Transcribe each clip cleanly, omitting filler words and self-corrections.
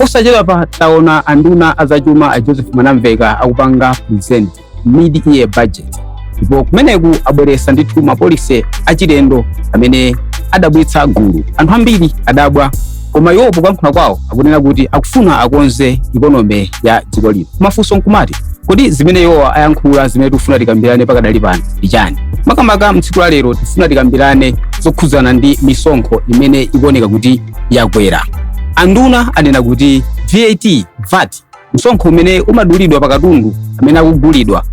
Osachedwa pa taona anduna azachuma a Joseph Mwanamveka akupanga present mid-year budget. Ndipo kumeneku abweresa ndithu mapolisi achilendo amene adabwitsa gulu. Anthu ambiri adabwa, koma iwo kuyankhula kwawo akunena kuti akufuna akonze ikonomi ya dziko lino. Mafunso nkumati, kodi zimene iwo ayankhula zimene tikufuna tikambirane pakadali pano ndi chani? Makamaka mtsiku la lero tifuna tikambirane zokhudzana ndi misonkho imene ikuoneka kuti yakwera. Anduna anena kuti VAT, msonkho umene umadulidwa pakatundu amene akugulidwa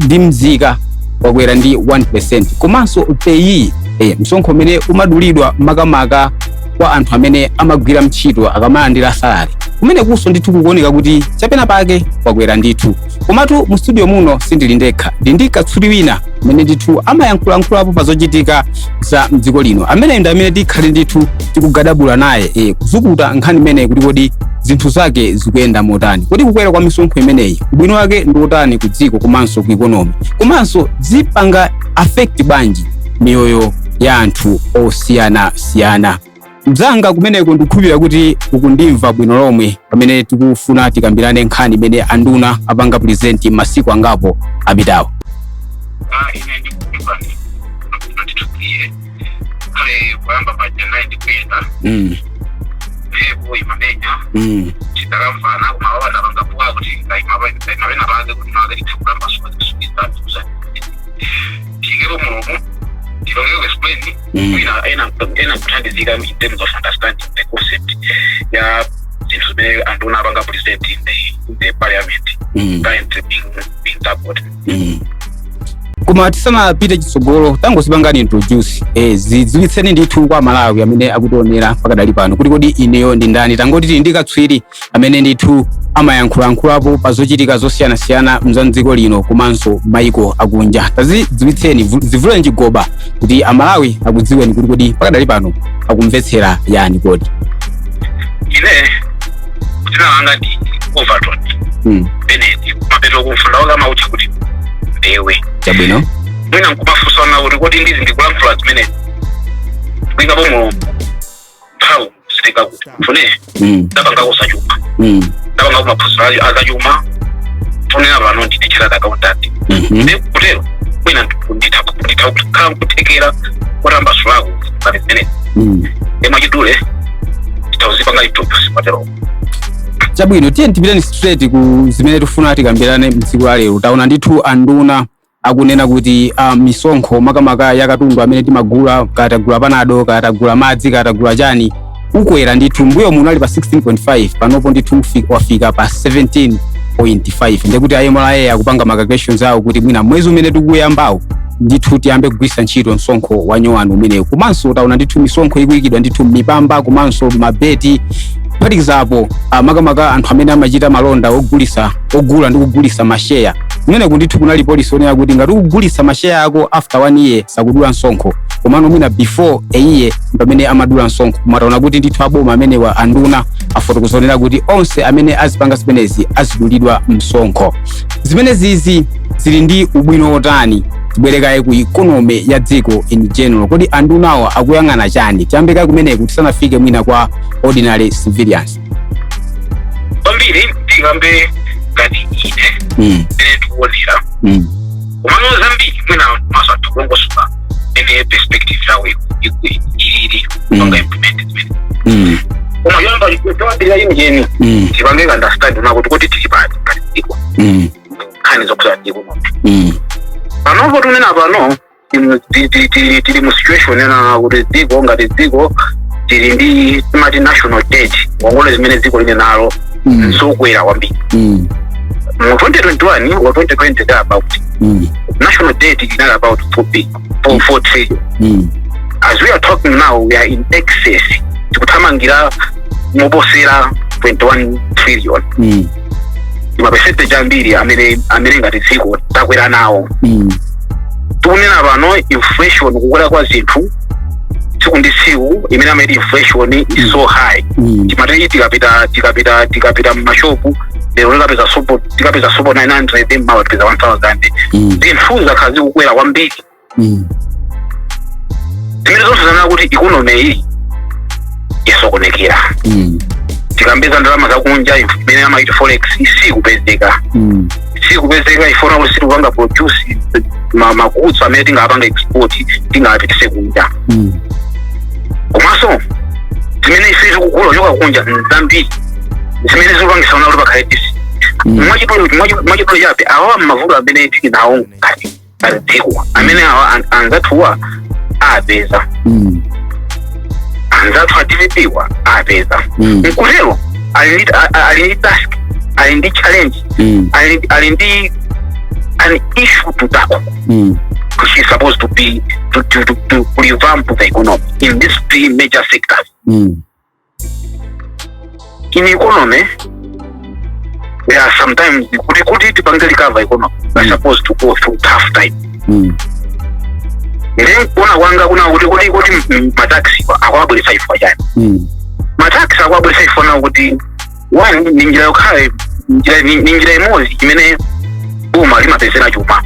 ndi mzika wakwera ndi 1%. Komanso peyi, msonkho umene umadulidwa makamaka kwa anthu amene amagwira ntchito akamalandira salary. Kumene kuso ndithu kukuoneka kuti chapena pake wakwera ndithu. Komatu mu studio muno sindili ndekha, ndi katswiri wina amene ndithu amayankhulapo pa zochitika za mdziko lino. Amene ndi amene tikhale ndithu tikugadabula naye kuzukuta nkhani imene kuti kodi zinthu zake zikuyenda motani. Kodi kukwera kwa misonkho imeneyi ubwino wake ndi otani ku dziko komanso ku ikonomi. Komanso zipanga affect banji miyoyo ya anthu osiyanasiyana. Mzanga kumeneko ndikukhulupirira kuti ukundimva bwino lomwe pamene tikufuna tikambirane nkhani imene anduna apanga present masiku angapo apitawo. Ine ndikukumva nditukuye kale kuyamba pa January ndikuyenda ebo imamenya chitakamvana kumawa ndapanga kuwa kuti imapena pange kuti nawe ndikulamba sukuza tigero mulomo tilongeko explain ena kuthandizika in terms of understanding the concept ya zinthu zimene anduna apanga present in the parliament currently being tackled. Koma tisanapite chitsogolo tangosipangani introduce zidziwitseni ndithu kwa Malawi amene akutionera pakadali pano kuti kodi ineyo ndi ndani. Tangoti ndi katswiri amene ndithu amayankhulapo pa zochitika zosiyanasiyana mdziko lino komanso maiko akunja. Tazidziwitseni zivule njigoba kuti Amalawi akudziweni kuti kodi pakadali pano akumvetsera yani kodi. Ine kuti nanga ndi overton Benedi mapeto kufunda kama uchi kuti ndewe chabwino mwina nkumafusa na kuti kodi ndizi ndikulankhula zimene kwinga bomo pau siteka kuti fune ndapanga kusachuma ndapanga kumapusiraji azachuma fune abantu ndichira accountant ndikutero mwina nditakukhala kutekera kuramba swako pali zimene emachidule titawuzipanga introduce patero. Chabwino tiye tipitani straight ku zimene tifuna tikambirane mtsiku la lero. Taona ndithu anduna akunena kuti misonkho makamaka yakatundu amene timagula katagula panado katagula madzi katagula chani ukwera ndithu mbuyo munali pa 16.5 panopo ndithu wafika pa 17.5 ndikuti ayemolaye akupanga calculations awo kuti mwina mwezi umene tikuyambawo ndithu tiyambe kugwisa ntchito msonkho wa nyowani umenewu. Komanso taona ndithu misonkho ikuyikidwa ndithu mipamba komanso mabeti phatikizapo makamaka anthu amene amachita malonda ogula ndi kugulisa masheya. Mwene kundithu kunali polisi onena kuti ngati ukugulisa masheya ako after 1 year sakudula msonkho, komano mwina before a year pamene amadula msonkho. Mataona kuti ndithu aboma amene wa anduna afotokozonera kuti onse amene azipanga zimenezi azidulidwa msonkho. Zimenezi zili ndi ubwino otani tibwerekaye ku ikonomi ya dziko in general. Kodi andunawo akuyang'ana chani? Tiyambekaye kumeneku tisanafike mwina kwa ordinary civilians. Pambiri tikambe ngati ine tikuonera komano zambiri mwina maso atikulongosola ene perspective yawo ili panga implement zimene koma yamba ikutowadira imjeni tipange understand nakuti kuti tili pati ngati dziko nkhani zokuza dziko panopo tunena pano tili mu situation ena kuti dziko ngati dziko tili ndi timati national debt wangole zimene dziko line nalo nsokwera kwambiri. Mu 2021 or 2020 about national debt is not about 4 trillion. As we are talking now, we are in excess. Tikuthamangira moposera 21 trillion. Percentage ambiri amene ngati dziko takwera nawo. Tunena pano inflation kukwera kwa zinthu tsiku ndi tsiku imene amene inflation is so high. Timati tikapita mashopu lero tikapeza sopo 900 then mawa tikapeza 1000. Zinthu zakhazi kukwera kwambiri. Zimene zonse zanena kuti ikonomi iyi isokonekera. tikambeza ndalama zakunja imene amaiti forex sikupezeka ifuna kuti sitikupanga produce magutsu amene tingapanga export tingapitise kunja komanso zimene ife tikugula kuchoka kunja nzambiri zimene zikupangisa kuti pakhale disi mwachidolo chabe awa mavuto amene tili nawo ngati dziko amene awa anzathuwa apeza anzathu atilipiwa apeza nkutero ali ndi task ali ndi challenge ali ndi an issue to tackle which is supposed to be to revamp the economy in these three major sectors. In economy, there are sometimes the typical recover economy are supposed to go through tough time. Then kuna mataxi akwabulisa ifwa jani. Mataxi akwabulisa ifwa na kuti one ninjira yokhale ninjira imozi imene Boma limapezera chuma.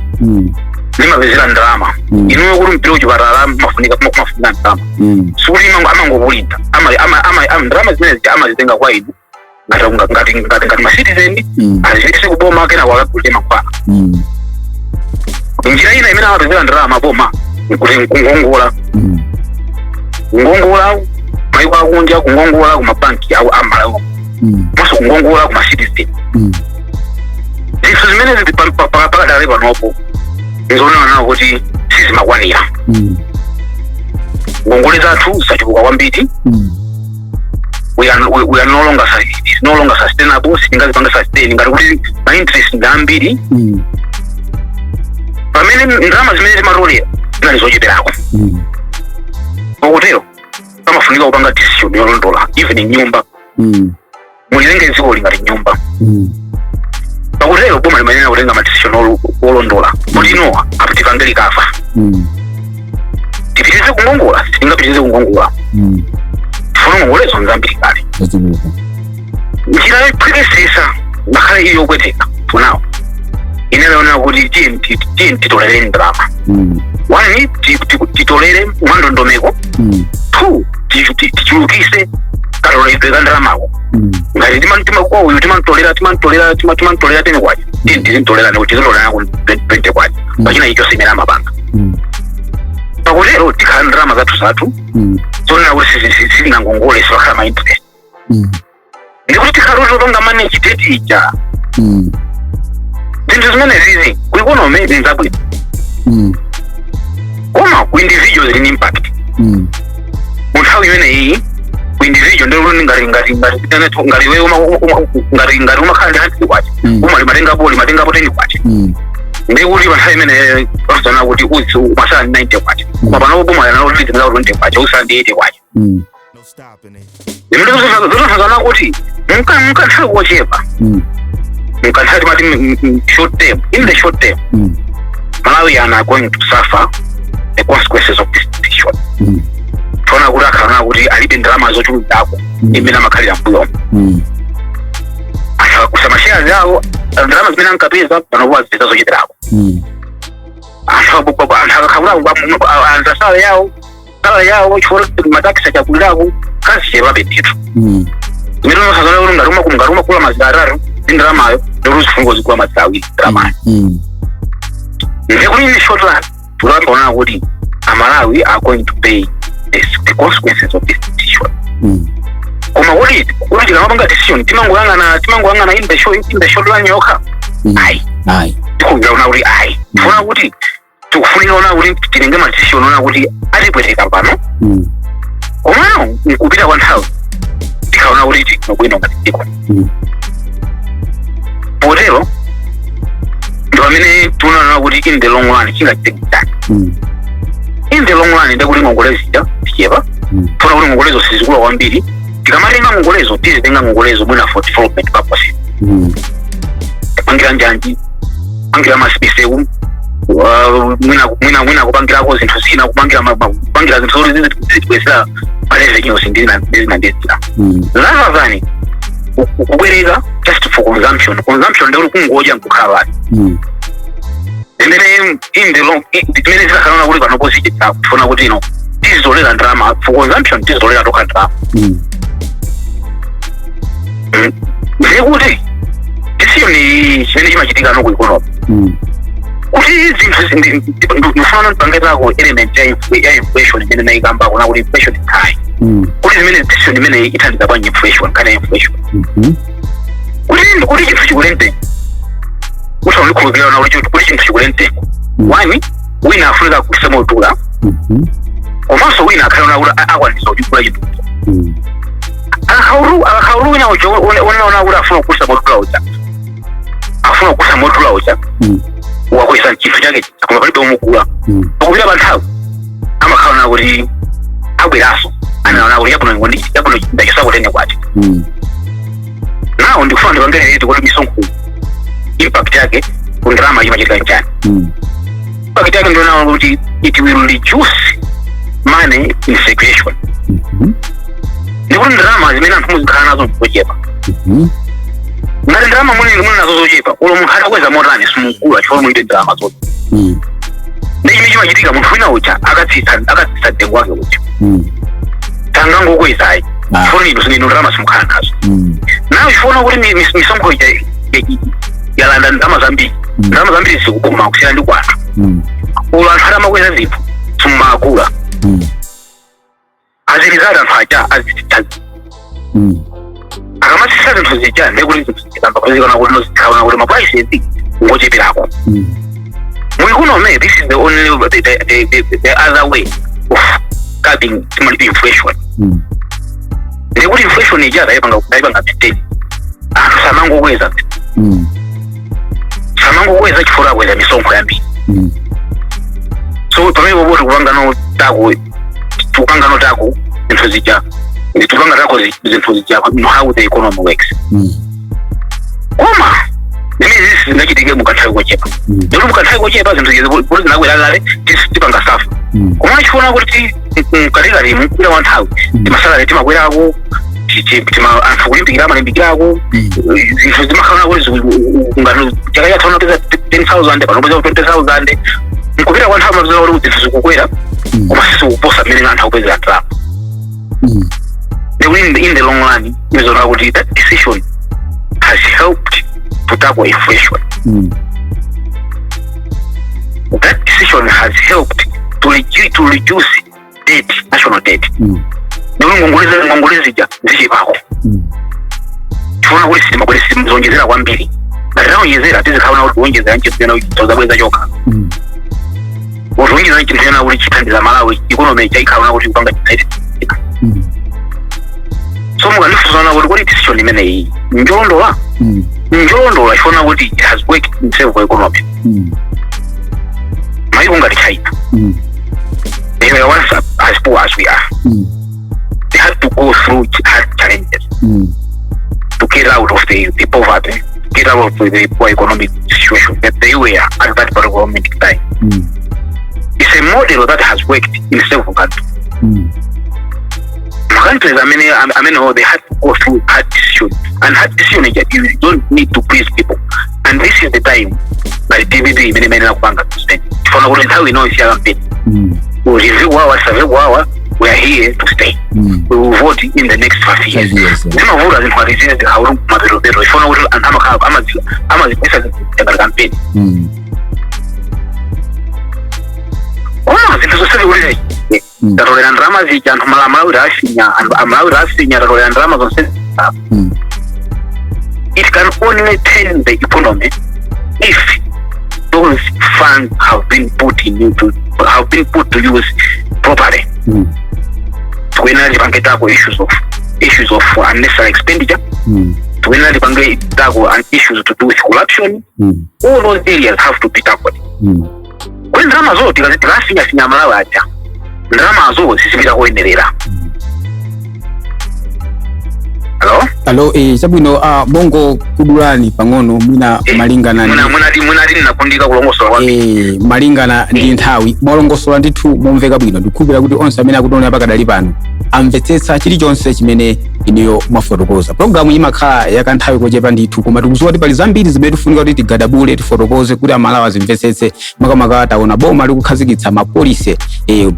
Limapezera ndalama. Inu kuti mpiro chiparala mafunika ndalama. Suli amangokulinda. Ndalama zimene amazitenga kwa inu. Ngati ma citizen azikise ku Boma kena wakakulima mankhwala. Njira ina imene amapezera ndalama Boma kuti ngongola. Ngongola maiko akunja kungongola ku mabanki au amalawo. Maso kungongola ku ma citizen. Izo zimene zili pakadali panopo nzoona kuti sizimakwanira. Ngongole zathu zachipuka kwambiri. We are no longer sustainable. Singazipanga sustain ngati kuti ma interest ndambiri. Pamene ndalama zimene zimatolera zinalizocheperako. Okutero amafunika kupanga decision yolondola even nyumba. Mulilenge dziko lingati nyumba. Pakutero Boma limanena kutenga madecision olondola kuti inowa apitikange kafa. Tipitize kungongola sitingapitize kungongola. Funa ngongolezo nzambiri kale. Njira yophikisisa ngakhale iyo kweteka funawo inaona kuti titolere ndalama. One titolere mwandondomeko. Two tichulukise kaloledwe ka ndalamako. Ngati timakuwa uyu timantolera tene kwacha. Tizintolera ndipo tizintolera ku 20 kwacha. Pachina icho simera mabanga. Pakutero tikhala ndalama zathu zonena kuti sitingangongole sibakhala ma interest. Ndikuti tikhala topanga manage debt ija. Zinthu zimene zizi ku economy zinzabwino. Koma ku individual zili impact. Munthawi imene iyi ku individual ndelo ngati wewe ngati umakhala ndi handi kwacha. Limatenga po 10 kwacha. Ndikuti panthawi imene pasana kuti uzi umasala 90 kwacha. Koma panopo Boma yanalo kuti ndinga 20 kwacha usala 80 kwacha. Ndikuti zozazana kuti mukanthawi kochepa. Mukanthawi mati short term. In the short term, Malawi are going to suffer the consequences of this decision. Tona kuti akhala kuti alibe ndalama zochulukako imene amakhalira mbuyo. Asa kusama shares yawo ndalama zimene ankapeza panopo azipeza zocheperako. Asa akakhala anzasala yawo chifukwa mataxi achakulirako kazichepa ndithu. Zimene unosazana kuti ngaruma kula mazira atatu ndi ndalamayo ndikuti zifungo zikula mazira awiri ndalamayo. Ndikuti in the short run tulaona kuti Amalawi are going to pay the consequences of this decision. Koma kuti tikamapanga decision timangoyang'ana in the short run yokha. Ayi. Tikuona kuti ayi. Tifuna kuti tikufunira ona kuti tilenge ma decision ona kuti atipweteka pano. Koma nkupita kwa nthawi tikaona kuti tinobwino ngati dziko. Potero ndo amene tunaona kuti in the long run chingachiteka. In the long run ndakuti ngongole zija tichepa. Tuna kuti ngongolezo sizikula kwambiri. Tikamatenga ngongolezo tizitenga ngongolezo mwina for development purposes. Pangira njanji, pangira masipise mwina kupangirako zinthu zina kupangira zinthu zitibwezera paleze nyonse ndizina. Rather than kubwereka just for consumption ndikuti kungoja nkukhala basi. Zimene in the long zimene zikakhala kuti panopo zichita kufuna kuti ino tizolera ndalama for consumption tizolera tokha ndalama. ndikuti tisiyoni chimene chimachitika no ku economy kuti zinthu ndifuna ndipangezako element ya inflation imene nayikambako na kuti inflation is high kuti zimene decision imene ithandiza kwa inflation kana inflation kuti chinthu chikulente usaondikhulupirira na kuti chinthu chikulente wani wina afunika kusema utula komanso wina akhalona kuti akwanisa kuchikula chinthu akhaulu wina unaona kuti afuna kusema utula uja afuna kusema utula uja wakwesa chinthu chake akoma palibe umukula pakupita panthawi amakhalona kuti abweraso anaona kuti yakuno ndachosakutene kwati nawo ndikufuna ndipangerereti kuti Misonkho impact yake kundrama imachitika njani impact yake ndionaona kuti it will reduce money in circulation ndikuti ndrama zimene anthu muzikhala nazo mpochepa ngati ndrama muli nazo zochepa ulo munthu atakweza motani simukula chifukwa muite ndrama zote ndi chimene chimachitika munthu wina uja akatsitsa mtengo wake uja tangangokwezayi chifukwa ino ndrama simukhala nazo nayo chifukwa kuti Misonkho yalanda ndrama zambiri zikuboma kusiyana ndi kwathu ulo anthu atamakweza zinthu simmakula azirizada anthu aja azititsazi akamasisa zinthu zija ndekuti zinthu zikamba kuzikana kuti nozikhaona kuti maprices ngocheperako mu economy. This is the only the other way of curbing inflation. Ndekuti inflation ija daipanga maintain anthu samangokweza chifukwa kweza Misonkho yambiri so pamene popoti kupanga no tako zinthu zija nditupanga tako zinthu zija how the economy works koma zimene zingachitike mukanthawi kochepa ndikuti mukanthawi kochepa zinthu zikuti zinakwera tipanga safa koma chifuna kuti mkatikati mukupita kwa nthawi timasalale timakweraku anthu kulimbikira amalimbikirako zinthu zimakhalana kuti ngati chaka chatha unapeza 10,000 panopeza 20,000 mkupita kwa nthawi mapeza kuti zinthu zikukwera koma sikuposa mmene anthu akupezera ndalama in the long run imezoona kuti that decision has helped to tackle inflation. That decision has helped to reduce debt, national debt. Ngongolezi ja zichipako chifuna kuti simzonjezera kwambiri ngatirawonjezera tizikhaona kuti wonjezera nchituyena tozabweza choka wonjezera nchituyena kuti chithandiza Malawi economy chaikhaona kuti kupanga chitaitika so mukandifunsana kuti decision imene iyi njolondola chifuna kuti it has worked in favor of economy mayiko ngati China they were once as poor as we are they had to go through hard challenges to get out of the poverty, get out of the poor economic situation that they were at that particular time. It's a model that has worked in several countries. Countries, I mean, they had to go through hard decisions. And hard decisions, you don't need to please people. And this is the time that DVD, many banks spend. For how we know it's your bit. We review our survey, we are here to stay. We will vote in the next 5 years. Zima vote in what is the how mabelo belo. If we and I'm campaign. Oh, this is so really. The Royal Drama is and Malawi Drama it can only turn the economy if those funds have been put to use properly. When I tackle issues of unnecessary expenditure, when I tackle issues to do with corruption, all those areas have to be tackled. When drama zo tikasinya sinya Malawi aja, drama zo sisipita kuendelera. Hello, sabwino bongo kudulani pang'ono mwina malingana munati nakundika kulongosola kwambiri malingana ndi nthawi molongosola ndithu momveka bwino ndikubira kuti onse amene akutonera pakadali pano amvetsetsa chilichonse chimene iniyo mwafotokoza. Programu imakhala yakanthawi kochepa ndithu koma tikudziwa kuti pali zambiri zimene tifunika kuti tigadabule tifotokoze kuti amalawi azimvetsetse makamaka taona boma likukhazikitsa mapolisi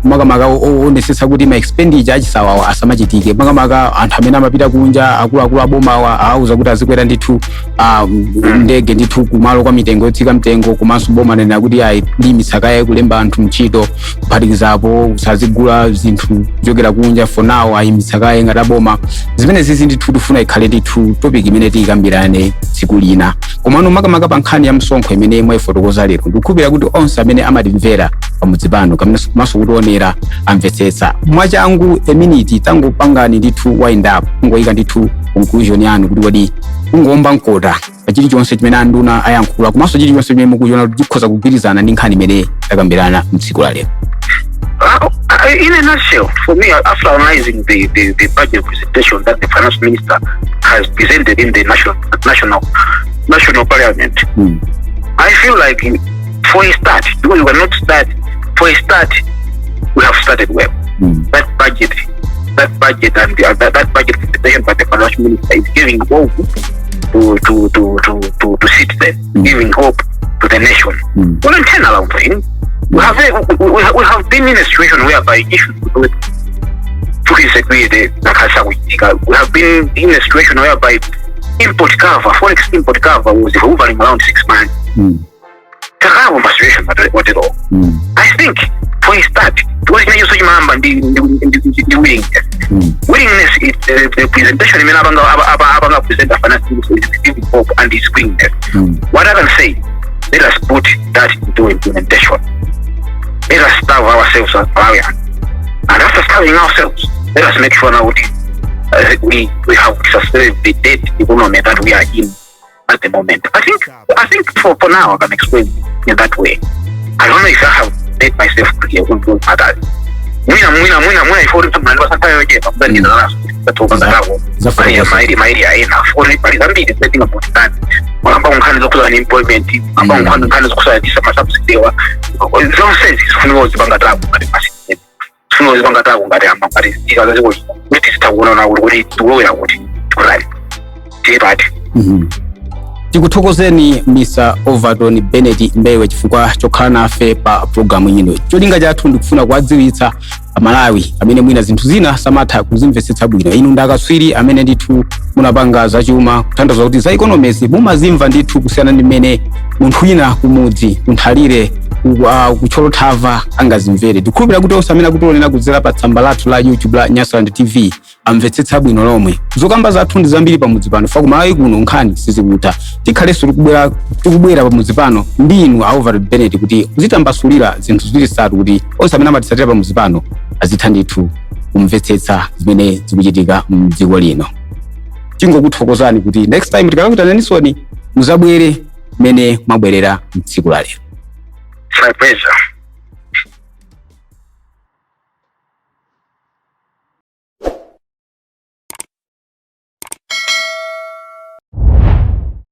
makamaka onesesa kuti ma expenditure achisawawa asamachitike, makamaka anthu amene amapita kunja akuluakulu abomawa auza kuti azikwera ndithu ndege ndithu kumalo kwa mitengo yotsika mtengo, komanso boma nena kuti ayimitsa kaye kulemba anthu ntchito kuphatikizapo kusazigula zinthu kuchokera kunja for now, ayimitsa kaye ngati aboma. Zimene zizi ndithu tifuna ikhale ndithu topic imene tikambirane tsiku lina. Komano makamaka pa nkhani ya msonkho imene mwayifotokoza lero, ndikukhulupirira kuti onse amene amatimvera pamudzi pano komanso kutionera amvetsetsa. Mwachangu a minute tangopangani ndithu wind up, kungoyika ndithu conclusion yanu kuti kodi kungomba nkota pa chilichonse chimene anduna ayankhula, komanso chilichonse chimene mukuchiona kuti chikhoza kugwirizana ndi nkhani imene takambirana mtsiku la lero. In a nutshell, for me, after analyzing the budget presentation that the finance minister has presented in the national parliament, I feel like for a start, because we cannot start. For a start, we have started well. That budget and that budget presentation by the finance minister is giving hope to citizens, giving hope to the nation. We don't turn around things. We have been in a situation whereby issues food insecurity, we have been in a situation whereby forex import cover was hovering around 6 months. Terrible situation what it all. I think for a start, what is the willingness is the presentation in Abanga present the finance minister is giving hope and is willingness. What I can say, let us put that into implementation. Let us starve ourselves as Malawians. And after starving ourselves, let us make sure now we have sustained the debt economy that we are in at the moment. I think for now I can explain in that way. I don't know if I have made myself clear on those matters. Tikuthokozeni Mr. Overton Bennett Mbewe chifukwa chokhala nafe pa programu ino. Cholinga chathu ndikufuna kuwadziwitsa Malawi amene mwina zinthu zina samatha kuzimvetsetsa bwino. Inu ndakatswiri amene ndithu munapanga zachuma, kutanthauza kuti za economics mumazimva ndithu kusiyana ndi mmene munthu wina kumudzi kunthalire kucholothava angazimvere. Ndikukhulupirira kuti onse amene akutionera kudzera pa tsamba lathu la YouTube la Nyasaland TV amvetsetsa bwino lomwe. Zokamba zathu ndi zambiri pamudzi pano, fa Malawi kuno nkhani sizikuta. Tikhalenso tikubwera pamudzi pano ndi inu Overton Bennett kuti muzitambasulira zinthu ziwiri kuti onse amene amatitsatira pamudzi pano azitha ndithu kumvetsetsa zimene zikuchitika m'dziko lino. Tingokuthokozani kuti next time tikakutananisoni muzabwere mene mwabwerera mtsiku la lero. My pleasure.